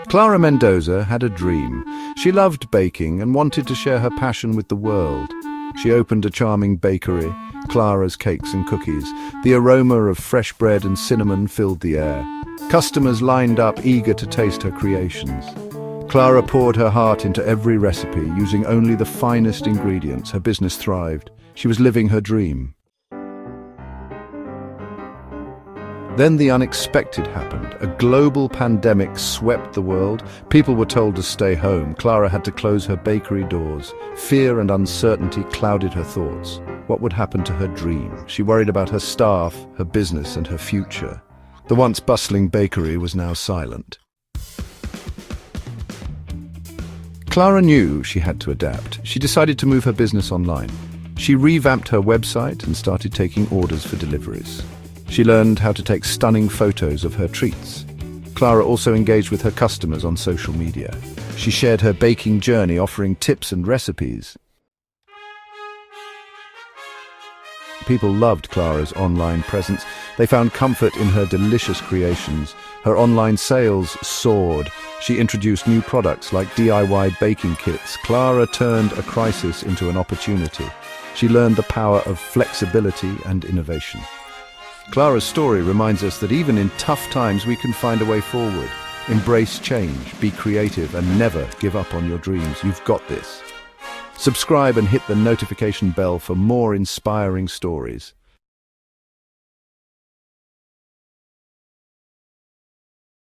Clara Mendoza had a dream. She loved baking and wanted to share her passion with the world. She opened a charming bakery, Clara's Cakes and Cookies. The aroma of fresh bread and cinnamon filled the air. Customers lined up, eager to taste her creations. Clara poured her heart into every recipe, using only the finest ingredients. Her business thrived. She was living her dream. Then the unexpected happened. A global pandemic swept the world. People were told to stay home. Clara had to close her bakery doors. Fear and uncertainty clouded her thoughts. What would happen to her dream? She worried about her staff, her business, and her future. The once bustling bakery was now silent. Clara knew she had to adapt. She decided to move her business online. She revamped her website and started taking orders for deliveries. She learned how to take stunning photos of her treats. Clara also engaged with her customers on social media. She shared her baking journey, offering tips and recipes. People loved Clara's online presence. They found comfort in her delicious creations. Her online sales soared. She introduced new products like DIY baking kits. Clara turned a crisis into an opportunity. She learned the power of flexibility and innovation. Clara's story reminds us that even in tough times we can find a way forward. Embrace change, be creative, and never give up on your dreams. You've got this. Subscribe and hit the notification bell for more inspiring stories.